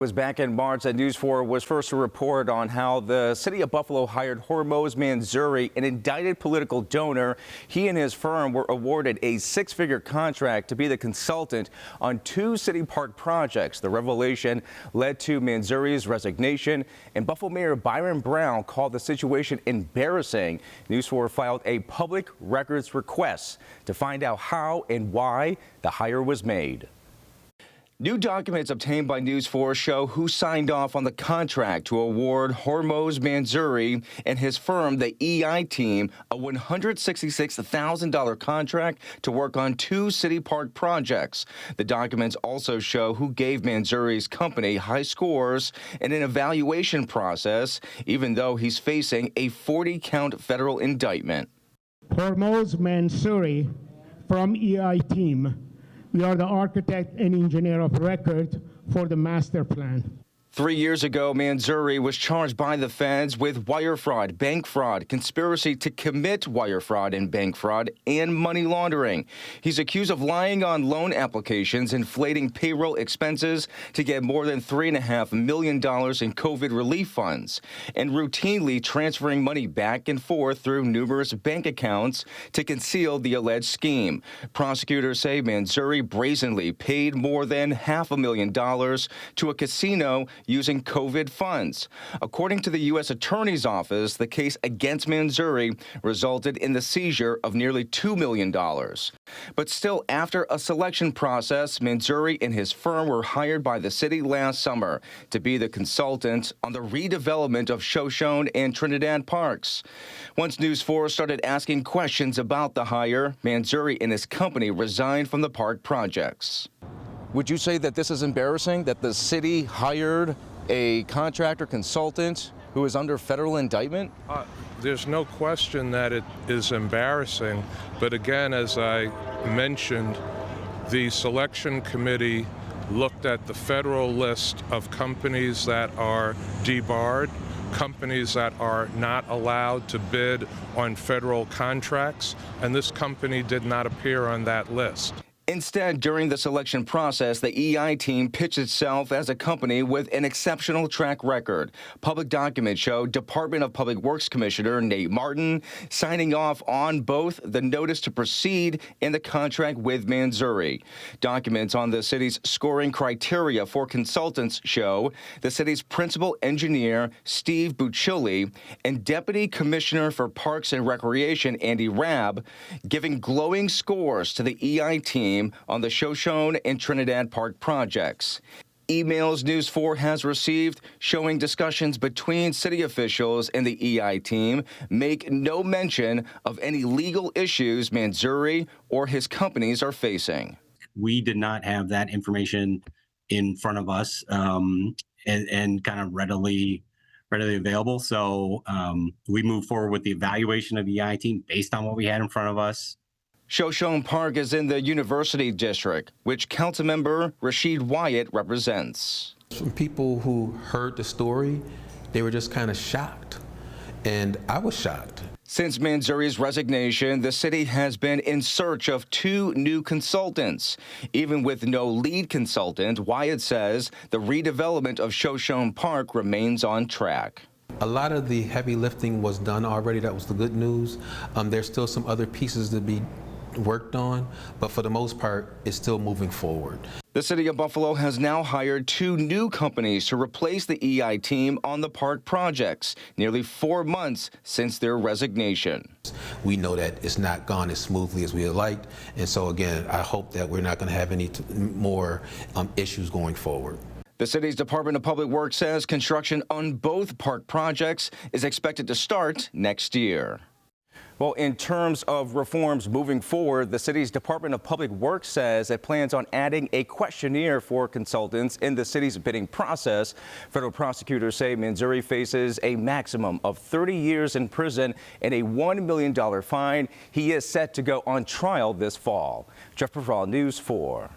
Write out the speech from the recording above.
Was back in March that News 4 was first to report on how the city of Buffalo hired Hormoz Mansouri, an indicted political donor. He and his firm were awarded a six-figure contract to be the consultant on two city park projects. The revelation led to Mansouri's resignation, and Buffalo Mayor Byron Brown called the situation embarrassing. News 4 filed a public records request to find out how and why the hire was made. New documents obtained by News 4 show who signed off on the contract to award Hormoz Mansouri and his firm, the EI Team, a $166,000 contract to work on two city park projects. The documents also show who gave Mansouri's company high scores in an evaluation process, even though he's facing a 40-count federal indictment. Hormoz Mansouri from EI Team. We are the architect and engineer of record for the master plan. 3 years ago, Mansouri was charged by the feds with wire fraud, bank fraud, conspiracy to commit wire fraud and bank fraud, and money laundering. He's accused of lying on loan applications, inflating payroll expenses to get more than $3.5 million in COVID relief funds, and routinely transferring money back and forth through numerous bank accounts to conceal the alleged scheme. Prosecutors say Mansouri brazenly paid more than $500,000 to a casino using COVID funds. According to the U.S. Attorney's Office, the case against Mansouri resulted in the seizure of nearly $2 million. But still, after a selection process, Mansouri and his firm were hired by the city last summer to be the consultant on the redevelopment of Shoshone and Trinidad parks. Once News 4 started asking questions about the hire, Mansouri and his company resigned from the park projects. Would you say that this is embarrassing, that the city hired a contractor consultant who is under federal indictment? There's no question that it is embarrassing. But again, as I mentioned, the selection committee looked at the federal list of companies that are debarred, companies that are not allowed to bid on federal contracts, and this company did not appear on that list. Instead, during the selection process, the EI Team pitched itself as a company with an exceptional track record. Public documents show Department of Public Works Commissioner Nate Martin signing off on both the notice to proceed and the contract with Mansouri. Documents on the city's scoring criteria for consultants show the city's principal engineer, Steve Buccioli, and Deputy Commissioner for Parks and Recreation, Andy Rabb, giving glowing scores to the EI Team on the Shoshone and Trinidad Park projects. Emails News 4 has received showing discussions between city officials and the EI Team make no mention of any legal issues Mansouri or his companies are facing. We did not have that information in front of us and kind of readily available. So we moved forward with the evaluation of the EI Team based on what we had in front of us. Shoshone Park is in the University District, which Councilmember Rashid Wyatt represents. From people who heard the story, they were just kind of shocked, and I was shocked. Since Mansouri's resignation, the city has been in search of two new consultants. Even with no lead consultant, Wyatt says the redevelopment of Shoshone Park remains on track. A lot of the heavy lifting was done already. That was the good news. There's still some other pieces to be worked on, but for the most part, it's still moving forward. The city of Buffalo has now hired two new companies to replace the EI Team on the park projects, nearly 4 months since their resignation. We know that it's not gone as smoothly as we had liked, and so again, I hope that we're not going to have any more issues going forward. The city's Department of Public Works says construction on both park projects is expected to start next year. Well, in terms of reforms moving forward, the city's Department of Public Works says it plans on adding a questionnaire for consultants in the city's bidding process. Federal prosecutors say Mansouri faces a maximum of 30 years in prison and a $1 million fine. He is set to go on trial this fall. Jeff Perral, News 4.